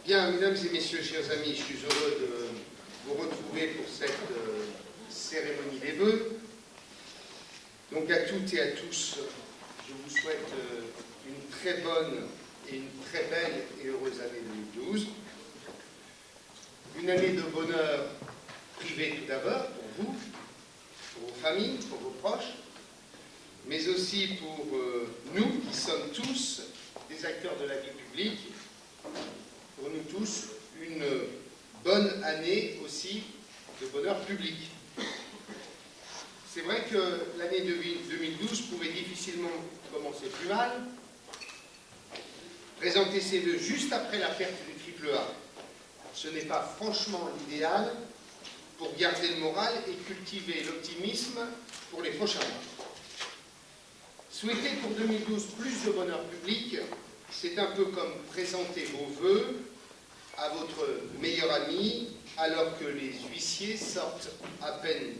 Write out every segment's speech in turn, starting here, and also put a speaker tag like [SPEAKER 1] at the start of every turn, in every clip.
[SPEAKER 1] Bien, mesdames et messieurs, chers amis, je suis heureux de vous retrouver pour cette cérémonie des vœux. Donc à toutes et à tous, je vous souhaite une très bonne et une très belle et heureuse année 2012. Une année de bonheur privé tout d'abord, pour vous, pour vos familles, pour vos proches, mais aussi pour nous qui sommes tous des acteurs de la vie publique, pour nous tous, une bonne année aussi de bonheur public. C'est vrai que l'année 2012 pouvait difficilement commencer plus mal. Présenter ses vœux juste après la perte du triple A, ce n'est pas franchement l'idéal pour garder le moral et cultiver l'optimisme pour les prochains mois. Souhaiter pour 2012 plus de bonheur public, c'est un peu comme présenter vos vœux à votre meilleur ami alors que les huissiers sortent à peine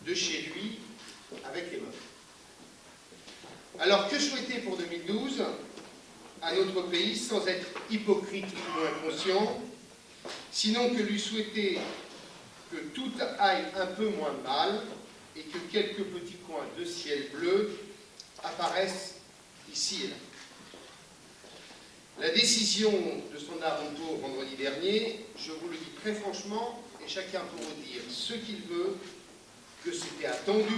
[SPEAKER 1] de chez lui avec les meubles. Alors que souhaiter pour 2012 à notre pays sans être hypocrite ou inconscient, sinon que lui souhaiter que tout aille un peu moins mal et que quelques petits coins de ciel bleu apparaissent ici et là. La décision de Standard & Poor's vendredi dernier, je vous le dis très franchement, et chacun pourra dire ce qu'il veut, que c'était attendu,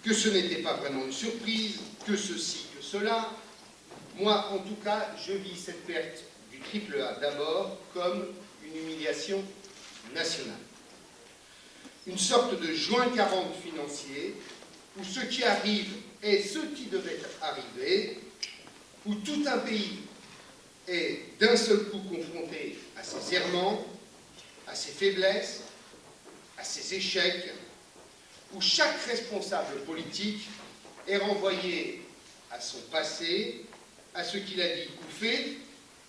[SPEAKER 1] que ce n'était pas vraiment une surprise, que ceci, que cela. Moi, en tout cas, je vis cette perte du triple A d'abord comme une humiliation nationale. Une sorte de joint 40 financier, où ce qui arrive est ce qui devait arriver, où tout un pays est d'un seul coup confronté à ses errements, à ses faiblesses, à ses échecs, où chaque responsable politique est renvoyé à son passé, à ce qu'il a dit ou fait,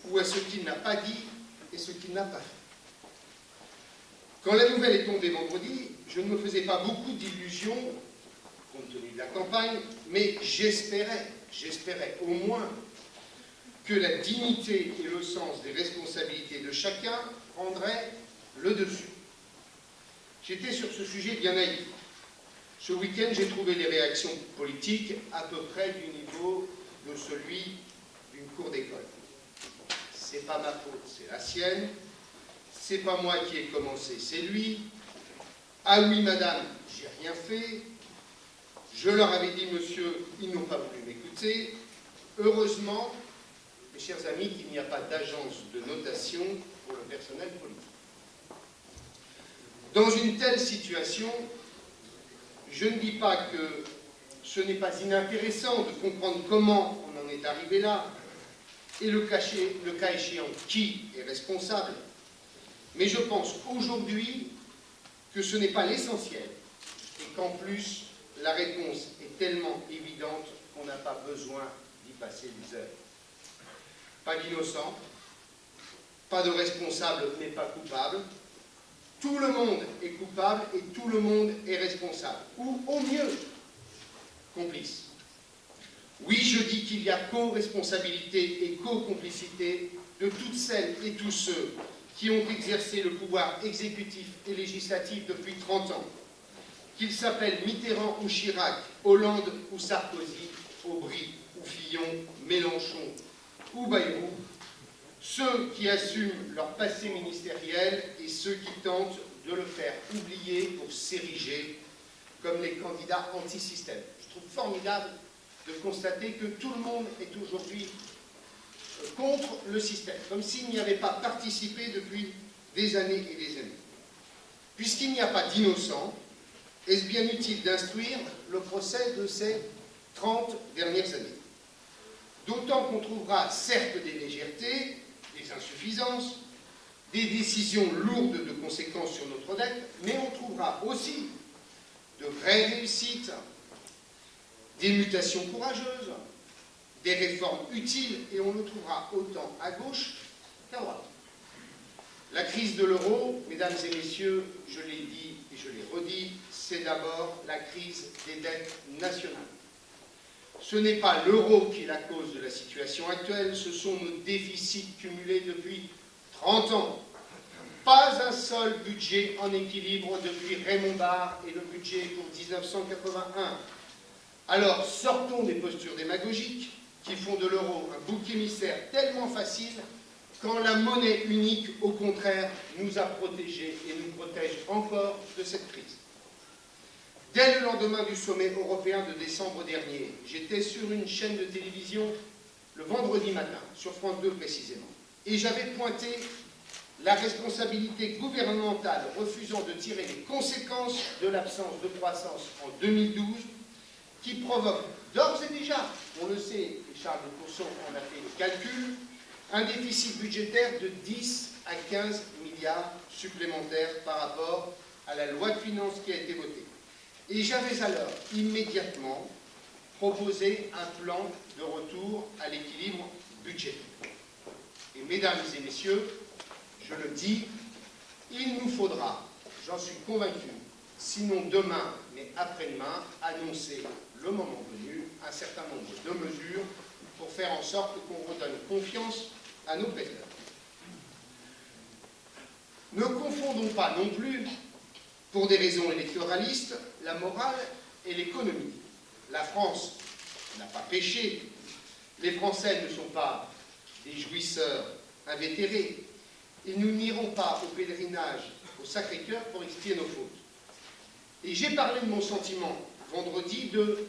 [SPEAKER 1] ou à ce qu'il n'a pas dit et ce qu'il n'a pas fait. Quand la nouvelle est tombée vendredi, je ne me faisais pas beaucoup d'illusions, compte tenu de la campagne, mais j'espérais au moins que la dignité et le sens des responsabilités de chacun prendraient le dessus. J'étais sur ce sujet bien naïf. Ce week-end, j'ai trouvé les réactions politiques à peu près du niveau de celui d'une cour d'école. C'est pas ma faute, c'est la sienne. C'est pas moi qui ai commencé, c'est lui. Ah oui, madame, j'ai rien fait. Je leur avais dit, monsieur, ils n'ont pas voulu m'écouter. Heureusement, mes chers amis, qu'il n'y a pas d'agence de notation pour le personnel politique. Dans une telle situation, je ne dis pas que ce n'est pas inintéressant de comprendre comment on en est arrivé là, et le cas échéant, qui est responsable. Mais je pense aujourd'hui que ce n'est pas l'essentiel, et qu'en plus, la réponse est tellement évidente qu'on n'a pas besoin d'y passer des heures. Pas d'innocent, pas de responsable mais pas coupable. Tout le monde est coupable et tout le monde est responsable. Ou au mieux, complice. Oui, je dis qu'il y a co-responsabilité et co-complicité de toutes celles et tous ceux qui ont exercé le pouvoir exécutif et législatif depuis 30 ans. Qu'ils s'appellent Mitterrand ou Chirac, Hollande ou Sarkozy, Aubry ou Fillon, Mélenchon ou Bayrou, ceux qui assument leur passé ministériel et ceux qui tentent de le faire oublier pour s'ériger comme les candidats anti-système. Je trouve formidable de constater que tout le monde est aujourd'hui contre le système, comme s'il n'y avait pas participé depuis des années et des années. Puisqu'il n'y a pas d'innocents, est-ce bien utile d'instruire le procès de ces 30 dernières années? D'autant qu'on trouvera certes des légèretés, des insuffisances, des décisions lourdes de conséquences sur notre dette, mais on trouvera aussi de vraies réussites, des mutations courageuses, des réformes utiles, et on le trouvera autant à gauche qu'à droite. La crise de l'euro, mesdames et messieurs, je l'ai dit et je l'ai redit, c'est d'abord la crise des dettes nationales. Ce n'est pas l'euro qui est la cause de la situation actuelle, ce sont nos déficits cumulés depuis 30 ans. Pas un seul budget en équilibre depuis Raymond Barre et le budget pour 1981. Alors sortons des postures démagogiques qui font de l'euro un bouc émissaire tellement facile quand la monnaie unique, au contraire, nous a protégés et nous protège encore de cette crise. Dès le lendemain du sommet européen de décembre dernier, j'étais sur une chaîne de télévision le vendredi matin, sur France 2 précisément, et j'avais pointé la responsabilité gouvernementale refusant de tirer les conséquences de l'absence de croissance en 2012 qui provoque d'ores et déjà, on le sait, et Charles de Courson en a fait le calcul, un déficit budgétaire de 10 à 15 milliards supplémentaires par rapport à la loi de finances qui a été votée. Et j'avais alors immédiatement proposé un plan de retour à l'équilibre budgétaire. Et mesdames et messieurs, je le dis, il nous faudra, j'en suis convaincu, sinon demain, mais après-demain, annoncer, le moment venu, un certain nombre de mesures pour faire en sorte qu'on redonne confiance à nos prêteurs. Ne confondons pas non plus, pour des raisons électoralistes, la morale et l'économie. La France n'a pas péché, les Français ne sont pas des jouisseurs invétérés, et nous n'irons pas au pèlerinage au Sacré-Cœur pour expier nos fautes. Et j'ai parlé de mon sentiment vendredi de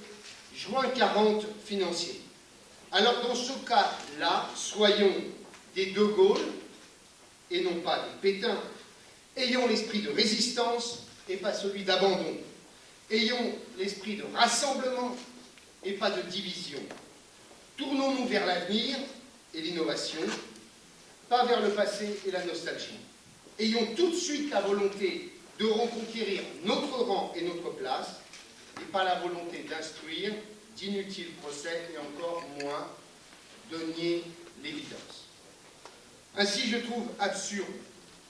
[SPEAKER 1] juin 40 financier. Alors dans ce cas-là, soyons des De Gaulle et non pas des Pétain. Ayons l'esprit de résistance et pas celui d'abandon. Ayons l'esprit de rassemblement et pas de division. Tournons-nous vers l'avenir et l'innovation, pas vers le passé et la nostalgie. Ayons tout de suite la volonté de reconquérir notre rang et notre place, et pas la volonté d'instruire d'inutiles procès et encore moins de nier l'évidence. Ainsi, je trouve absurde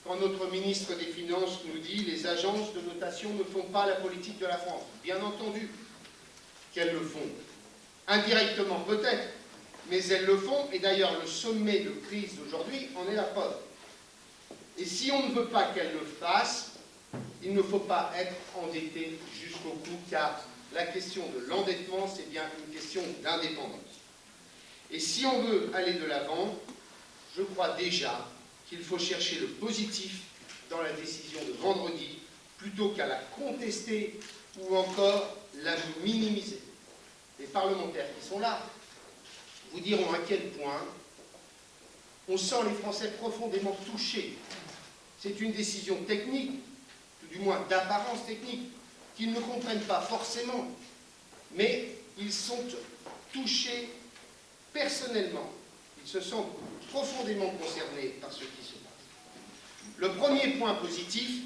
[SPEAKER 1] quand notre ministre des Finances nous dit « les agences de notation ne font pas la politique de la France ». Bien entendu qu'elles le font. Indirectement peut-être, mais elles le font, et d'ailleurs le sommet de crise d'aujourd'hui en est la preuve. Et si on ne veut pas qu'elles le fassent, il ne faut pas être endetté jusqu'au cou, car la question de l'endettement, c'est bien une question d'indépendance. Et si on veut aller de l'avant, je crois déjà qu'il faut chercher le positif dans la décision de vendredi, plutôt qu'à la contester ou encore la minimiser. Les parlementaires qui sont là vous diront à quel point on sent les Français profondément touchés. C'est une décision technique, tout du moins d'apparence technique, qu'ils ne comprennent pas forcément, mais ils sont touchés personnellement. Ils se sentent profondément concernés par ce qui se passe. Le premier point positif,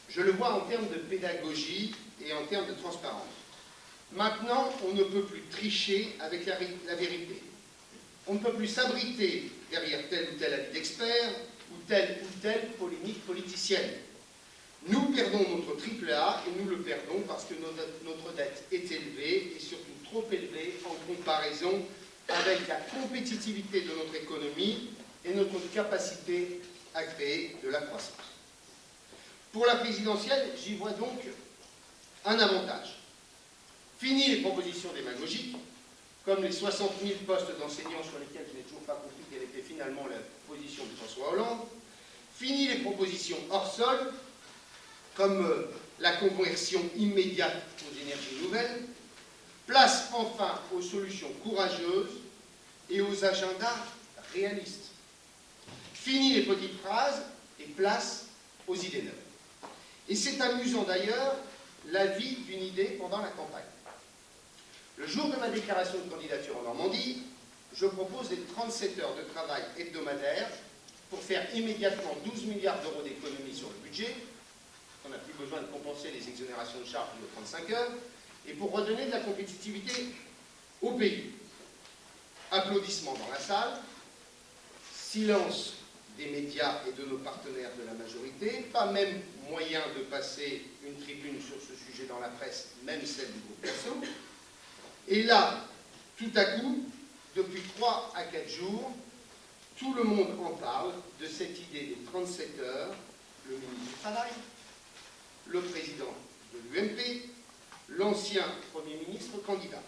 [SPEAKER 1] je le vois en termes de pédagogie et en termes de transparence. Maintenant, on ne peut plus tricher avec la vérité. On ne peut plus s'abriter derrière tel ou tel avis d'expert ou telle polémique politicienne. Nous perdons notre triple A et nous le perdons parce que notre dette est élevée et surtout trop élevée en comparaison avec la compétitivité de notre économie et notre capacité à créer de la croissance. Pour la présidentielle, j'y vois donc un avantage. Fini les propositions démagogiques, comme les 60 000 postes d'enseignants sur lesquels je n'ai toujours pas compris quelle était finalement la position de François Hollande. Fini les propositions hors sol, comme la conversion immédiate aux énergies nouvelles. Place enfin aux solutions courageuses et aux agendas réalistes. Fini les petites phrases et place aux idées neuves. Et c'est amusant d'ailleurs l'avis d'une idée pendant la campagne. Le jour de ma déclaration de candidature en Normandie, je propose des 37 heures de travail hebdomadaires pour faire immédiatement 12 milliards d'euros d'économies sur le budget. On n'a plus besoin de compenser les exonérations de charges de 35 heures, et pour redonner de la compétitivité au pays. Applaudissements dans la salle, silence des médias et de nos partenaires de la majorité, pas même moyen de passer une tribune sur ce sujet dans la presse, même celle du groupe Perso. Et là, Tout à coup, depuis 3 à 4 jours, tout le monde en parle de cette idée des 37 heures, le ministre du Travail, le président de l'UMP, l'ancien Premier ministre candidat.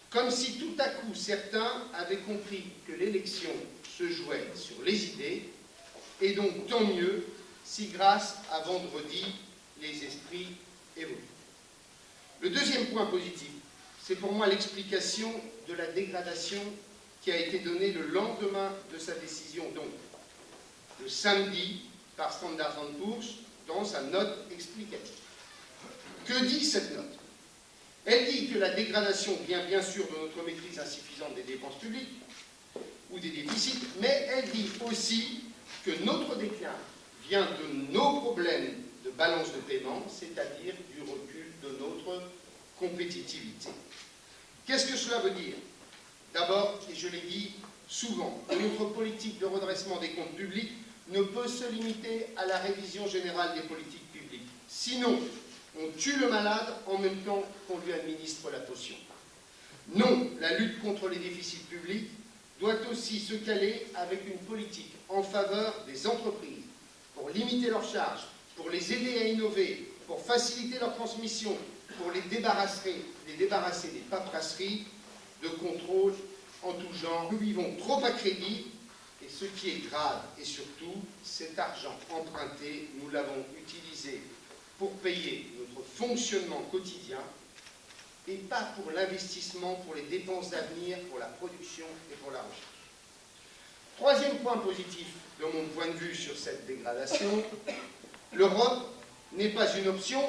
[SPEAKER 1] Comme si tout à coup certains avaient compris que l'élection se jouait sur les idées, et donc tant mieux si grâce à vendredi, les esprits évoluent. Le deuxième point positif, c'est pour moi l'explication de la dégradation qui a été donnée le lendemain de sa décision, donc le samedi, par Standard & Poor's, dans sa note explicative. Que dit cette note? Elle dit que la dégradation vient bien sûr de notre maîtrise insuffisante des dépenses publiques ou des déficits, mais elle dit aussi que notre déclin vient de nos problèmes de balance de paiement, c'est-à-dire du recul de notre compétitivité. Qu'est-ce que cela veut dire? D'abord, et je l'ai dit souvent, que notre politique de redressement des comptes publics ne peut se limiter à la révision générale des politiques publiques. Sinon, on tue le malade en même temps qu'on lui administre la potion. Non, la lutte contre les déficits publics doit aussi se caler avec une politique en faveur des entreprises, pour limiter leurs charges, pour les aider à innover, pour faciliter leur transmission, pour les débarrasser des paperasseries, de contrôle en tout genre. Nous vivons trop à crédit, et ce qui est grave, et surtout, cet argent emprunté, nous l'avons utilisé pour payer notre fonctionnement quotidien, et pas pour l'investissement, pour les dépenses d'avenir, pour la production et pour la recherche. Troisième point positif de mon point de vue sur cette dégradation, l'Europe n'est pas une option,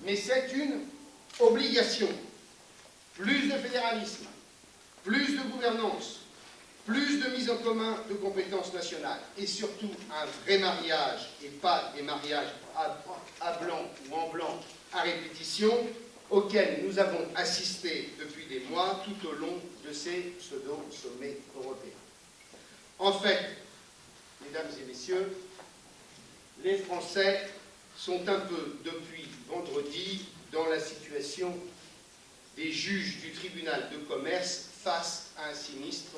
[SPEAKER 1] mais c'est une obligation. Plus de fédéralisme, plus de gouvernance, plus de mise en commun de compétences nationales, et surtout un vrai mariage, et pas des mariages à blanc ou en blanc à répétition, auxquels nous avons assisté depuis des mois tout au long de ces pseudo-sommets européens. En fait, mesdames et messieurs, les Français sont un peu, depuis vendredi, dans la situation des juges du tribunal de commerce face à un sinistre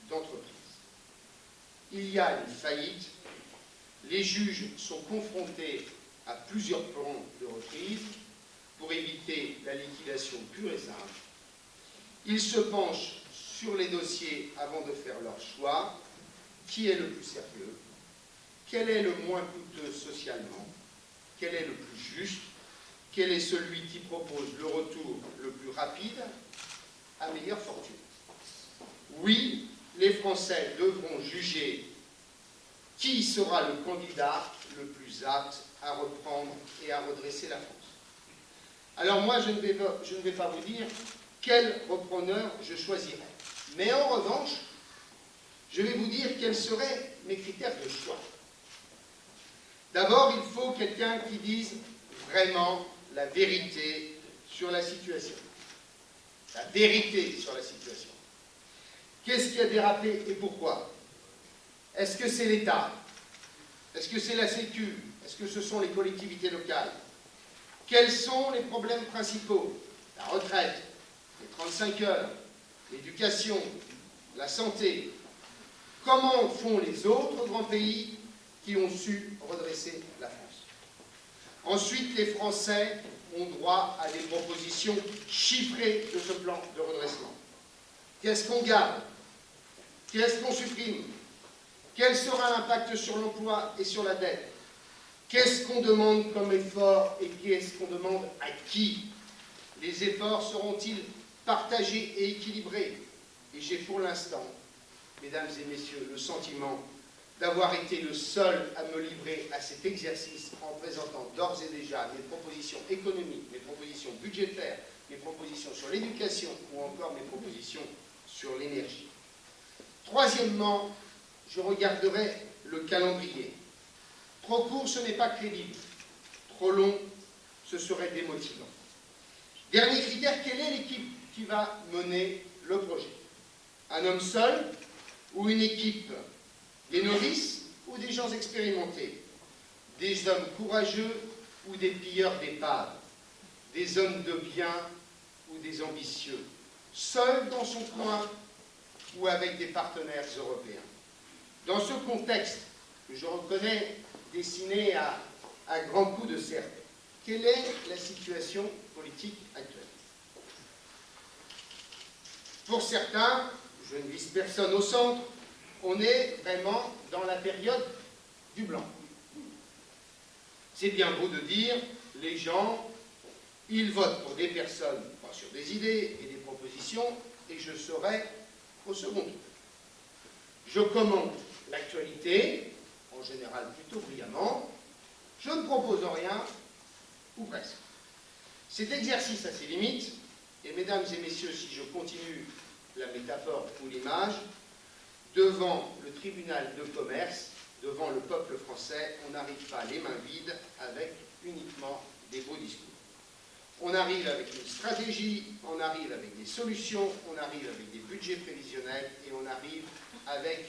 [SPEAKER 1] d'entreprise. Il y a une faillite, les juges sont confrontés à plusieurs plans de reprise pour éviter la liquidation pure et simple. Ils se penchent sur les dossiers avant de faire leur choix. Qui est le plus sérieux? Quel est le moins coûteux socialement? Quel est le plus juste? Quel est celui qui propose le retour le plus rapide à meilleure fortune? Oui, les Français devront juger qui sera le candidat le plus apte à reprendre et à redresser la France. Alors moi, je ne vais pas vous dire quel repreneur je choisirais. Mais en revanche, je vais vous dire quels seraient mes critères de choix. D'abord, il faut quelqu'un qui dise vraiment la vérité sur la situation. La vérité sur la situation. Qu'est-ce qui a dérapé et pourquoi? Est-ce que c'est l'État? Est-ce que c'est la Sécu? Est-ce que ce sont les collectivités locales? Quels sont les problèmes principaux? La retraite, les 35 heures, l'éducation, la santé. Comment font les autres grands pays qui ont su redresser la France? Ensuite, les Français ont droit à des propositions chiffrées de ce plan de redressement. Qu'est-ce qu'on garde? Qu'est-ce qu'on supprime? Quel sera l'impact sur l'emploi et sur la dette? Qu'est-ce qu'on demande comme effort et qu'est-ce qu'on demande à qui? Les efforts seront-ils partagés et équilibrés? Et j'ai pour l'instant, mesdames et messieurs, le sentiment d'avoir été le seul à me livrer à cet exercice en présentant d'ores et déjà mes propositions économiques, mes propositions budgétaires, mes propositions sur l'éducation ou encore mes propositions sur l'énergie. Troisièmement, je regarderai le calendrier. Trop court, ce n'est pas crédible. Trop long, ce serait démotivant. Dernier critère, quelle est l'équipe qui va mener le projet? Un homme seul ou une équipe? Des novices ou des gens expérimentés? Des hommes courageux ou des pilleurs d'épaves? Des hommes de bien ou des ambitieux? seul dans son coin ou avec des partenaires européens. Dans ce contexte, que je reconnais dessiné à grands coups de serpe, quelle est la situation politique actuelle? Pour certains, je ne vise personne au centre, on est vraiment dans la période du blanc. C'est bien beau de dire, les gens, ils votent pour des personnes, pas sur des idées et des propositions, et je serai au second tour. Je commente l'actualité, en général plutôt brillamment, je ne propose rien, ou presque. Cet exercice a ses limites, et mesdames et messieurs, si je continue la métaphore ou l'image, devant le tribunal de commerce, devant le peuple français, on n'arrive pas les mains vides avec uniquement des beaux discours. On arrive avec une stratégie, on arrive avec des solutions, on arrive avec des budgets prévisionnels et on arrive avec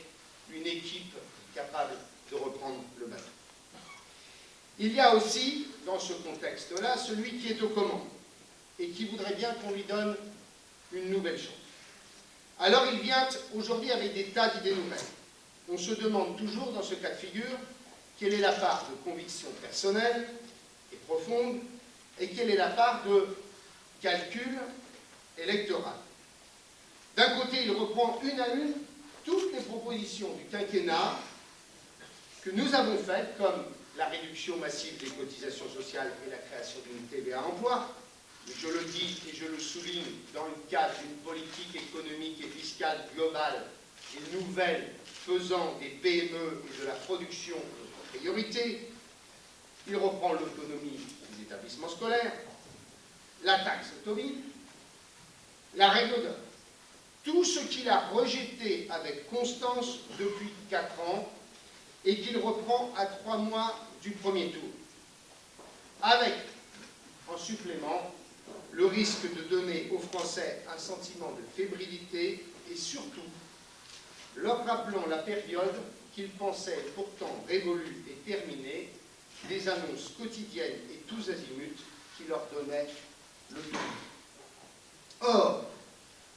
[SPEAKER 1] une équipe capable de reprendre le bateau. Il y a aussi, dans ce contexte-là, celui qui est aux commandes et qui voudrait bien qu'on lui donne une nouvelle chance. Alors il vient aujourd'hui avec des tas d'idées nouvelles. On se demande toujours dans ce cas de figure quelle est la part de conviction personnelle et profonde et quelle est la part de calcul électoral. D'un côté, il reprend une à une toutes les propositions du quinquennat que nous avons faites, comme la réduction massive des cotisations sociales et la création d'une TVA emploi. Mais je le dis et je le souligne dans le cadre d'une politique économique et fiscale globale et nouvelle faisant des PME et de la production notre priorité. Il reprend l'autonomie des établissements scolaires, la taxe Tobin, la règle d'or. Tout ce qu'il a rejeté avec constance depuis 4 ans et qu'il reprend à 3 mois du premier tour. Avec, en supplément, le risque de donner aux Français un sentiment de fébrilité et surtout leur rappelant la période qu'ils pensaient pourtant révolue et terminée, des annonces quotidiennes et tous azimuts qui leur donnaient le tour. Or,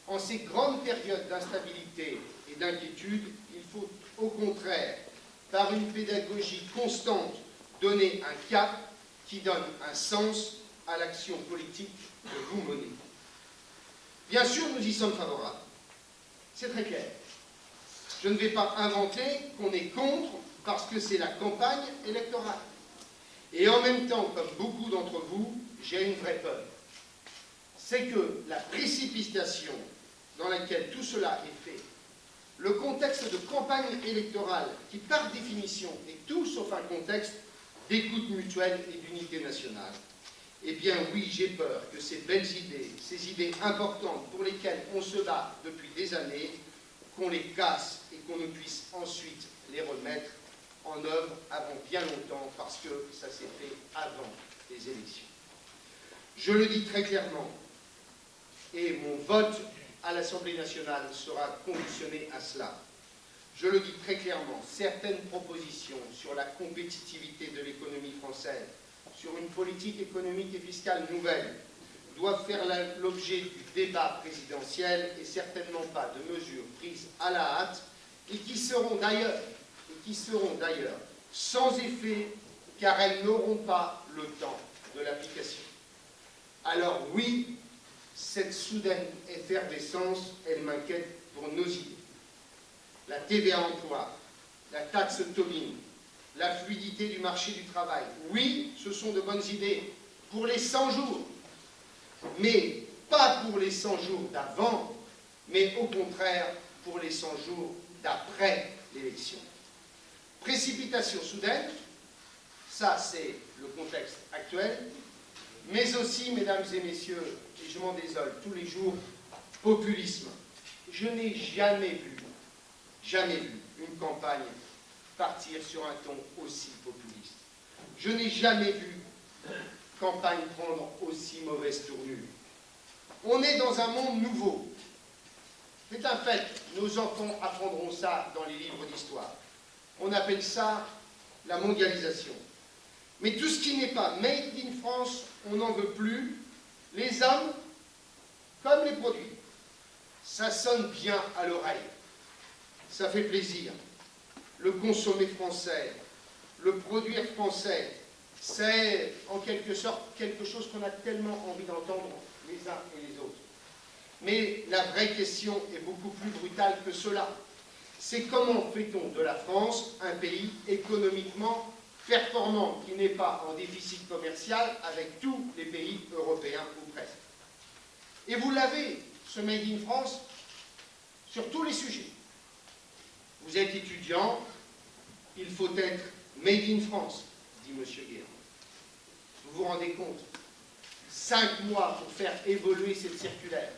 [SPEAKER 1] en ces grandes périodes d'instabilité et d'inquiétude, il faut au contraire, par une pédagogie constante, donner un cap qui donne un sens à l'action politique que vous menez. Bien sûr, nous y sommes favorables. C'est très clair. Je ne vais pas inventer qu'on est contre parce que c'est la campagne électorale. Et en même temps, comme beaucoup d'entre vous, j'ai une vraie peur. C'est que la précipitation dans laquelle tout cela est fait, le contexte de campagne électorale, qui par définition est tout sauf un contexte d'écoute mutuelle et d'unité nationale, eh bien oui, j'ai peur que ces belles idées, ces idées importantes pour lesquelles on se bat depuis des années, qu'on les casse et qu'on ne puisse ensuite les remettre en œuvre avant bien longtemps, parce que ça s'est fait avant les élections. Je le dis très clairement, et mon vote à l'Assemblée nationale sera conditionné à cela. Je le dis très clairement, certaines propositions sur la compétitivité de l'économie française, sur une politique économique et fiscale nouvelle, doivent faire l'objet du débat présidentiel et certainement pas de mesures prises à la hâte et qui seront d'ailleurs sans effet car elles n'auront pas le temps de l'application. Alors oui, cette soudaine effervescence, elle m'inquiète pour nos idées. La TVA emploi, la taxe Tobin, la fluidité du marché du travail. Oui, ce sont de bonnes idées pour les 100 jours, mais pas pour les 100 jours d'avant, mais au contraire pour les 100 jours d'après l'élection. Précipitation soudaine, ça c'est le contexte actuel, mais aussi, mesdames et messieurs, et je m'en désole tous les jours, populisme. Je n'ai jamais vu une campagne partir sur un ton aussi populiste. Je n'ai jamais vu campagne prendre aussi mauvaise tournure. On est dans un monde nouveau. C'est un fait, nos enfants apprendront ça dans les livres d'histoire. On appelle ça la mondialisation. Mais tout ce qui n'est pas made in France, on n'en veut plus, les hommes comme les produits. Ça sonne bien à l'oreille, ça fait plaisir. Le consommer français, le produire français, c'est en quelque sorte quelque chose qu'on a tellement envie d'entendre les uns et les autres. Mais la vraie question est beaucoup plus brutale que cela. C'est comment fait-on de la France un pays économiquement performant, qui n'est pas en déficit commercial avec tous les pays européens ou presque. Et vous l'avez, ce Made in France, sur tous les sujets. Vous êtes étudiant, il faut être Made in France, dit M. Guérin. Vous vous rendez compte? 5 mois pour faire évoluer cette circulaire.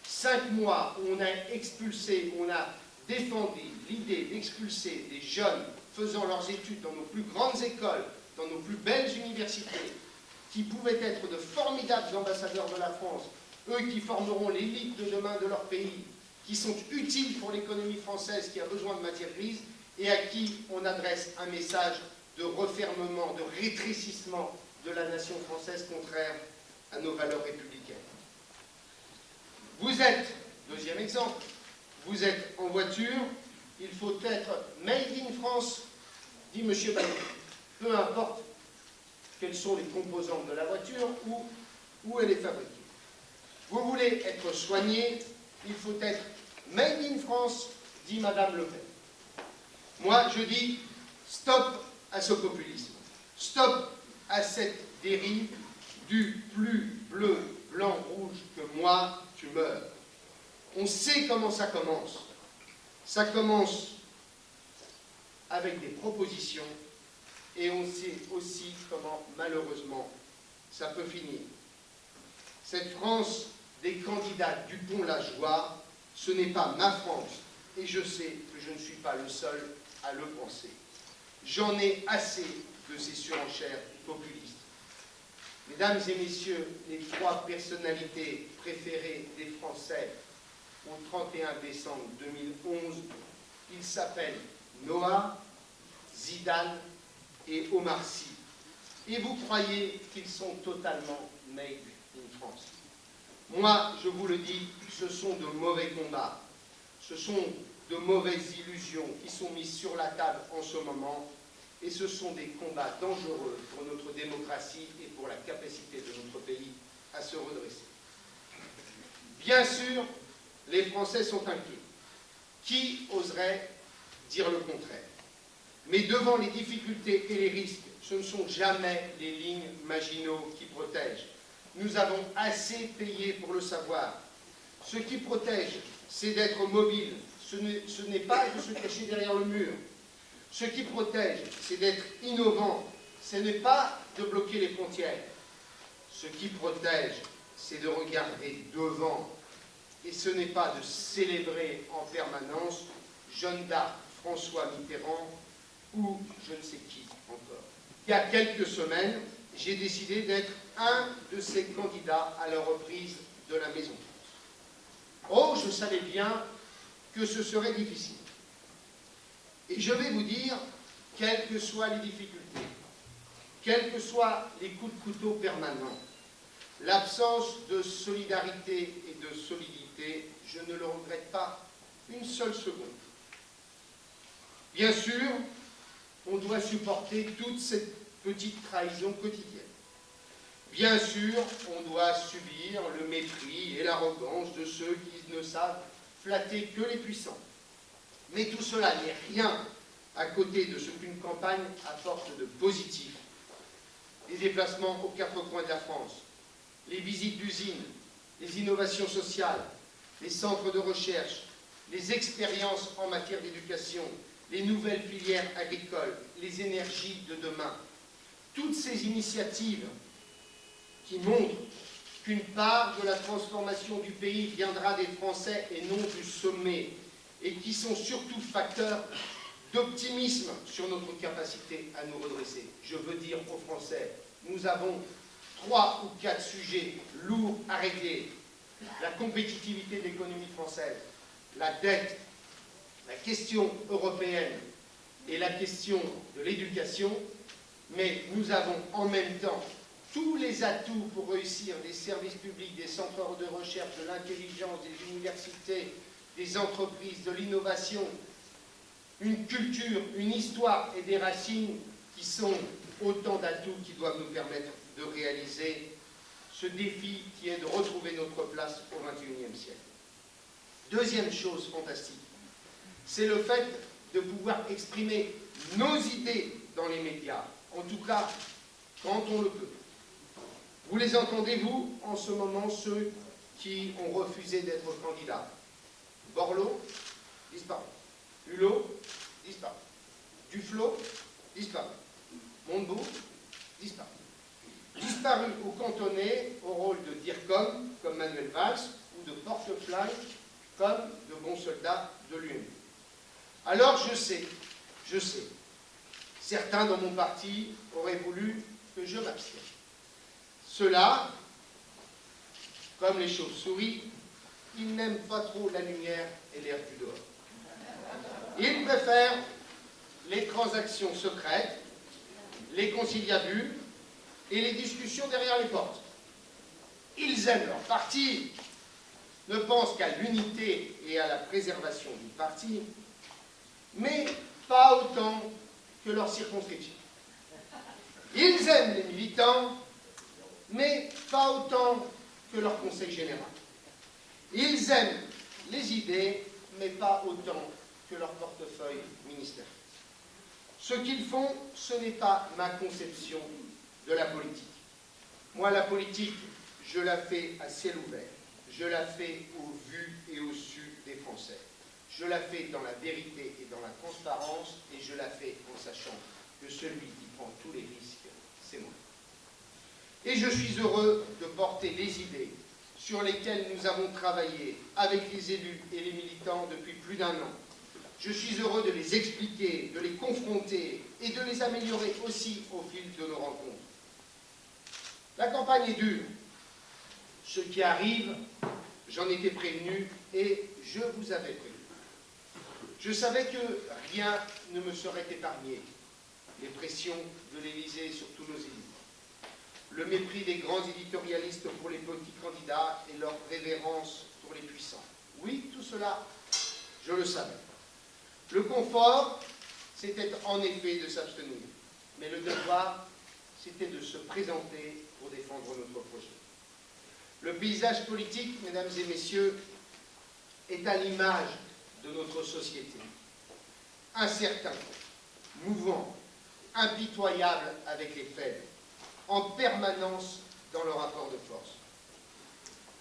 [SPEAKER 1] 5 mois où on a expulsé, où on a défendu l'idée d'expulser des jeunes faisant leurs études dans nos plus grandes écoles, dans nos plus belles universités, qui pouvaient être de formidables ambassadeurs de la France, eux qui formeront l'élite de demain de leur pays, qui sont utiles pour l'économie française qui a besoin de matières grises, et à qui on adresse un message de refermement, de rétrécissement de la nation française contraire à nos valeurs républicaines. Vous êtes, deuxième exemple, vous êtes en voiture, il faut être Made in France, dit M. Bailly. Peu importe quelles sont les composantes de la voiture ou où elle est fabriquée. Vous voulez être soigné, il faut être Made in France, dit Mme Le Pen. Moi, je dis stop à ce populisme, stop à cette dérive du plus bleu, blanc, rouge que moi, tu meurs. On sait comment ça commence. Ça commence avec des propositions et on sait aussi comment, malheureusement, ça peut finir. Cette France des candidats Dupont-Lajoie, ce n'est pas ma France et je sais que je ne suis pas le seul à le penser. J'en ai assez de ces surenchères populistes. Mesdames et messieurs, les 3 personnalités préférées des Français au 31 décembre 2011, ils s'appellent Noah, Zidane et Omar Sy. Et vous croyez qu'ils sont totalement made in France. Moi, je vous le dis, ce sont de mauvais combats. Ce sont de mauvaises illusions qui sont mises sur la table en ce moment. Et ce sont des combats dangereux pour notre démocratie et pour la capacité de notre pays à se redresser. Bien sûr, les Français sont inquiets. Qui oserait dire le contraire? Mais devant les difficultés et les risques, ce ne sont jamais les lignes Maginot qui protègent. Nous avons assez payé pour le savoir. Ce qui protège, c'est d'être mobile. Ce n'est pas de se cacher derrière le mur. Ce qui protège, c'est d'être innovant. Ce n'est pas de bloquer les frontières. Ce qui protège, c'est de regarder devant. Et ce n'est pas de célébrer en permanence Jeanne d'Arc, François Mitterrand ou je ne sais qui encore. Il y a quelques semaines, j'ai décidé d'être un de ces candidats à la reprise de la Maison France. Oh, je savais bien que ce serait difficile. Et je vais vous dire, quelles que soient les difficultés, quels que soient les coups de couteau permanents, l'absence de solidarité et de solidité, je ne le regrette pas une seule seconde. Bien sûr, on doit supporter toute cette petite trahison quotidienne. Bien sûr, on doit subir le mépris et l'arrogance de ceux qui ne savent flatter que les puissants. Mais tout cela n'est rien à côté de ce qu'une campagne apporte de positif. Les déplacements aux 4 coins de la France, les visites d'usines, les innovations sociales, les centres de recherche, les expériences en matière d'éducation, les nouvelles filières agricoles, les énergies de demain. Toutes ces initiatives qui montrent qu'une part de la transformation du pays viendra des Français et non du sommet, et qui sont surtout facteurs d'optimisme sur notre capacité à nous redresser. Je veux dire aux Français, nous avons 3 ou 4 sujets lourds à régler. La compétitivité de l'économie française, la dette, la question européenne et la question de l'éducation, mais nous avons en même temps tous les atouts pour réussir des services publics, des centres de recherche, de l'intelligence, des universités, des entreprises, de l'innovation, une culture, une histoire et des racines qui sont autant d'atouts qui doivent nous permettre de réaliser ce défi qui est de retrouver notre place au XXIe siècle. Deuxième chose fantastique, c'est le fait de pouvoir exprimer nos idées dans les médias, en tout cas quand on le peut. Vous les entendez, vous, en ce moment, ceux qui ont refusé d'être candidats. Borloo, disparu. Hulot, disparu. Duflot, disparu. Montebourg, disparu. Disparu ou cantonné au rôle de DIRCOM, comme Manuel Valls, ou de porte-flingue, comme de bons soldats de l'UMP. Alors je sais, certains dans mon parti auraient voulu que je m'abstienne. Ceux-là, comme les chauves-souris, ils n'aiment pas trop la lumière et l'air du dehors. Ils préfèrent les transactions secrètes, les conciliabules et les discussions derrière les portes. Ils aiment leur parti, ne pensent qu'à l'unité et à la préservation du parti, mais pas autant que leur circonscription. Ils aiment les militants, mais pas autant que leur conseil général. Ils aiment les idées, mais pas autant que leur portefeuille ministériel. Ce qu'ils font, ce n'est pas ma conception de la politique. Moi, la politique, je la fais à ciel ouvert. Je la fais au vu et au su des Français. Je la fais dans la vérité et dans la transparence, et je la fais en sachant que celui qui prend tous les risques, c'est moi. Et je suis heureux de porter les idées sur lesquelles nous avons travaillé avec les élus et les militants depuis plus d'1 an. Je suis heureux de les expliquer, de les confronter et de les améliorer aussi au fil de nos rencontres. La campagne est dure. Ce qui arrive, j'en étais prévenu et je vous avais prévenu. Je savais que rien ne me serait épargné. Les pressions de l'Élysée sur tous nos élus, le mépris des grands éditorialistes pour les petits candidats et leur révérence pour les puissants. Oui, tout cela, je le savais. Le confort, c'était en effet de s'abstenir. Mais le devoir, c'était de se présenter pour défendre notre projet. Le paysage politique, mesdames et messieurs, est à l'image de notre société. Incertain, mouvant, impitoyable avec les faibles, en permanence dans le rapport de force.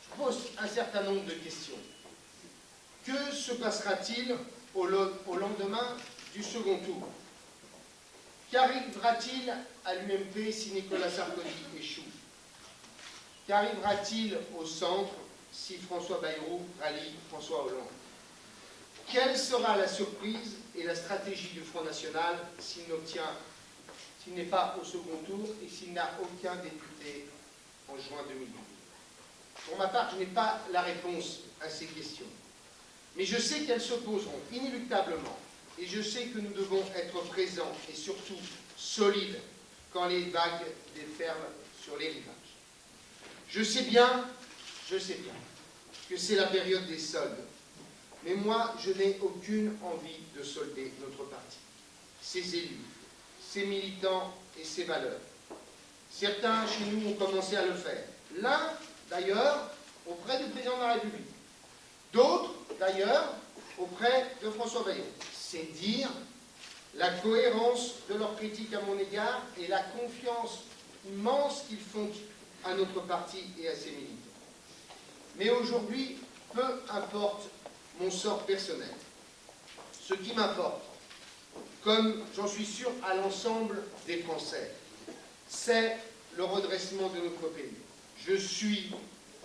[SPEAKER 1] Je pose un certain nombre de questions. Que se passera-t-il au lendemain du second tour? Qu'arrivera-t-il à l'UMP si Nicolas Sarkozy échoue? Qu'arrivera-t-il au centre si François Bayrou rallie François Hollande? Quelle sera la surprise et la stratégie du Front National s'il n'est pas au second tour et s'il n'a aucun député en juin 2012? Pour ma part, je n'ai pas la réponse à ces questions. Mais je sais qu'elles se poseront inéluctablement. Et je sais que nous devons être présents et surtout solides quand les vagues déferlent sur les rivages. Je sais bien que c'est la période des soldes. Mais moi, je n'ai aucune envie de solder notre parti, ses élus, ses militants et ses valeurs. Certains chez nous ont commencé à le faire. L'un, d'ailleurs, auprès du président de la République. D'autres, d'ailleurs, auprès de François Bayrou. C'est dire la cohérence de leur critique à mon égard et la confiance immense qu'ils font à notre parti et à ses militants. Mais aujourd'hui, peu importe mon sort personnel. Ce qui m'importe, comme j'en suis sûr à l'ensemble des Français, c'est le redressement de notre pays. Je suis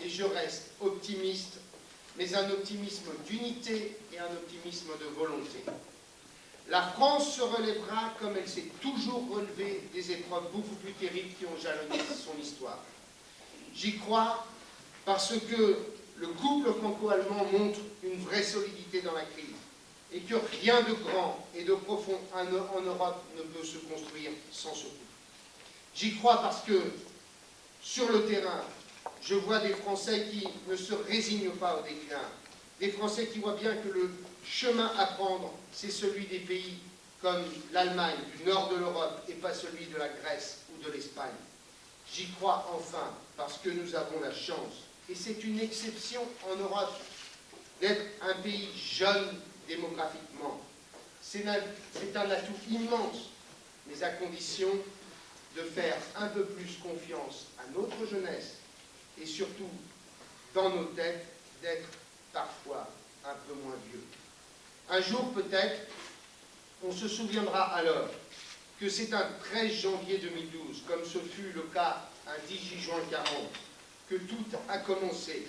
[SPEAKER 1] et je reste optimiste, mais un optimisme d'unité et un optimisme de volonté. La France se relèvera comme elle s'est toujours relevée des épreuves beaucoup plus terribles qui ont jalonné son histoire. J'y crois parce que le couple franco-allemand montre une vraie solidité dans la crise et que rien de grand et de profond en Europe ne peut se construire sans ce couple. J'y crois parce que Sur le terrain, je vois des Français qui ne se résignent pas au déclin, des Français qui voient bien que le chemin à prendre, c'est celui des pays comme l'Allemagne, du nord de l'Europe, et pas celui de la Grèce ou de l'Espagne. J'y crois enfin, parce que nous avons la chance, et c'est une exception en Europe, d'être un pays jeune démographiquement. C'est un atout immense, mais à condition de faire un peu plus confiance à notre jeunesse, et surtout, dans nos têtes, d'être parfois un peu moins vieux. Un jour peut-être, on se souviendra alors que c'est un 13 janvier 2012, comme ce fut le cas un 18 juin 40, que tout a commencé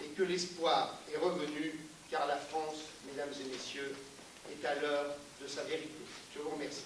[SPEAKER 1] et que l'espoir est revenu, car la France, mesdames et messieurs, est à l'heure de sa vérité. Je vous remercie.